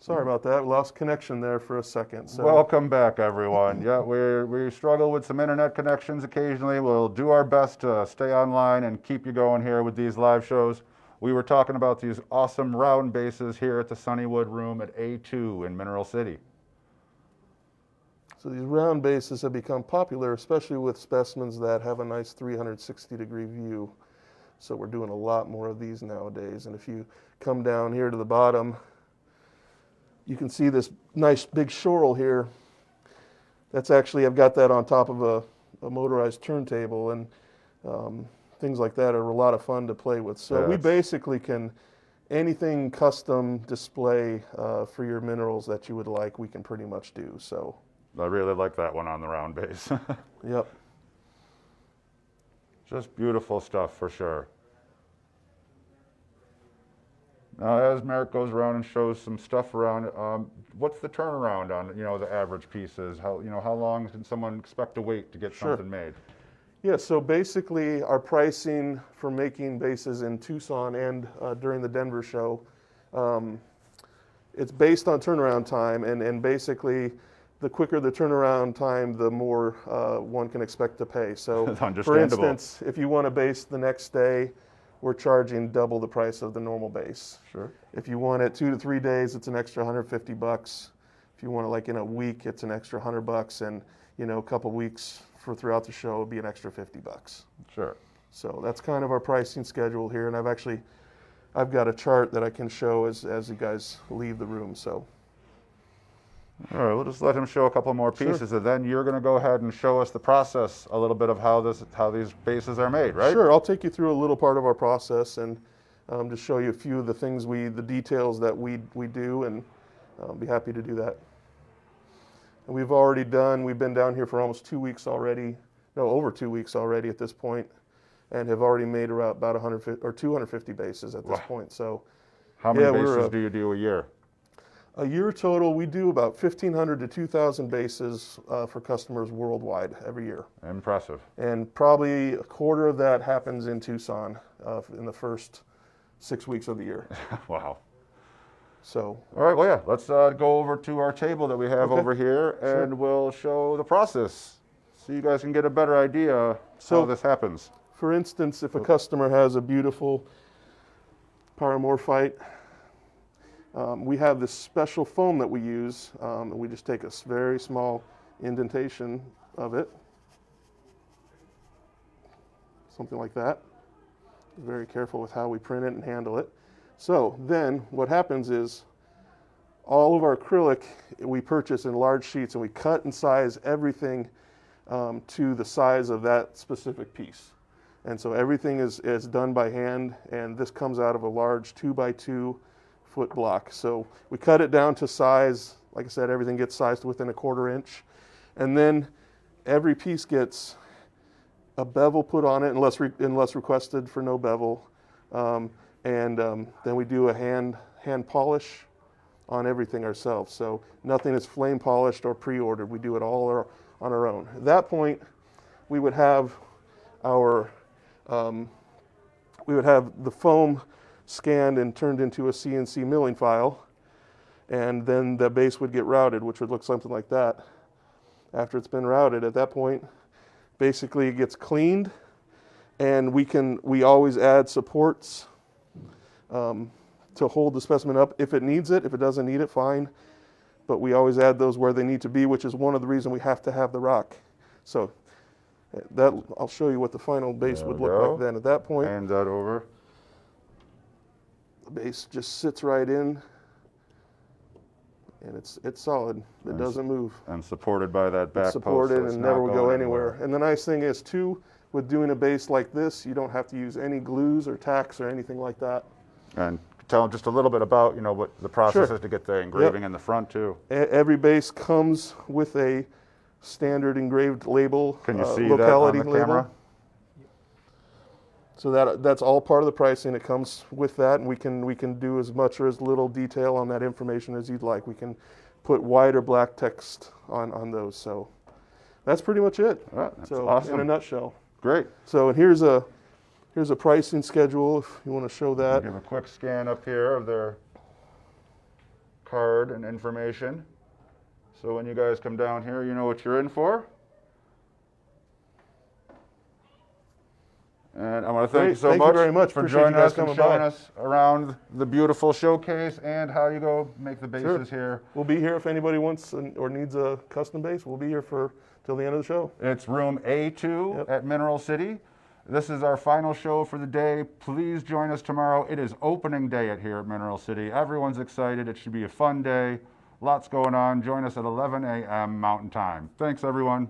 Sorry about that. We lost connection there for a second. So. Welcome back, everyone. Yeah, we struggle with some internet connections occasionally. We'll do our best to stay online and keep you going here with these live shows. We were talking about these awesome round bases here at the Sunnywood room at A2 in Mineral City. So these round bases have become popular, especially with specimens that have a nice 360-degree view. So we're doing a lot more of these nowadays. And if you come down here to the bottom, you can see this nice big shoral here. That's actually, I've got that on top of a motorized turntable, and things like that are a lot of fun to play with. So we basically can, anything custom display for your minerals that you would like, we can pretty much do. So I really like that one on the round base. Yep. Just beautiful stuff for sure. Now, as Merrick goes around and shows some stuff around, what's the turnaround on, the average pieces? How long can someone expect to wait to get something made? Yeah, so basically our pricing for making bases in Tucson and during the Denver show, it's based on turnaround time, and basically the quicker the turnaround time, the more one can expect to pay. So for instance, if you want a base the next day, we're charging double the price of the normal base. Sure. If you want it 2 to 3 days, it's an extra $150. If you want it like in a week, it's an extra $100, and a couple weeks for throughout the show would be an extra $50. Sure. So that's kind of our pricing schedule here, and I've got a chart that I can show as you guys leave the room. So. All right, we'll just let him show a couple more pieces, and then you're going to go ahead and show us the process, a little bit of how these bases are made, right? Sure, I'll take you through a little part of our process and just show you a few of the things the details that we do, and I'll be happy to do that. And we've been down here for almost 2 weeks already, over 2 weeks already at this point, and have already made about 150 or 250 bases at this point. So, how many bases do you do a year? A year total, we do about 1,500 to 2,000 bases for customers worldwide every year. Impressive. And probably a quarter of that happens in Tucson in the first 6 weeks of the year. Wow. So. All right, well, yeah, let's go over to our table that we have over here, and we'll show the process so you guys can get a better idea how this happens. For instance, if a customer has a beautiful paramorphite, we have this special foam that we use, and we just take a very small indentation of it, something like that. Very careful with how we print it and handle it. So then what happens is all of our acrylic we purchase in large sheets, and we cut and size everything to the size of that specific piece. And so everything is done by hand, and this comes out of a large 2x2 foot block. So we cut it down to size. Like I said, everything gets sized within a 1/4 inch. And then every piece gets a bevel put on it, unless requested for no bevel. Then we do a hand polish on everything ourselves. So nothing is flame polished or pre-ordered. We do it all on our own. At that point, we would have the foam scanned and turned into a CNC milling file, and then the base would get routed, which would look something like that. After it's been routed, at that point, basically it gets cleaned, and we always add supports to hold the specimen up if it needs it. If it doesn't need it, fine, but we always add those where they need to be, which is one of the reasons we have to have the rock. So I'll show you what the final base would look like then. At that point, hand that over. The base just sits right in, and it's solid. It doesn't move. And supported by that back post. Supported and never will go anywhere. And the nice thing is too, with doing a base like this, you don't have to use any glues or tacks or anything like that. And tell them just a little bit about what the process is to get the engraving in the front too. Every base comes with a standard engraved label. Can you see locality that on the camera? So that's all part of the pricing. It comes with that, and we can do as much or as little detail on that information as you'd like. We can put white or black text on those. So that's pretty much it. That's awesome. In a nutshell. Great. So and here's a pricing schedule if you want to show that. Give a quick scan up here of their card and information. So when you guys come down here, you know what you're in for. And I want to thank you so Thank much, you very much. for Appreciate you joining guys us and coming showing by. us around the beautiful showcase and how you go make the bases here. We'll be here if anybody wants or needs a custom base. We'll be here till the end of the show. It's room A2 at Mineral City. This is our final show for the day. Please join us tomorrow. It is opening day here at Mineral City. Everyone's excited. It should be a fun day. Lots going on. Join us at 11 a.m. Mountain Time. Thanks, everyone.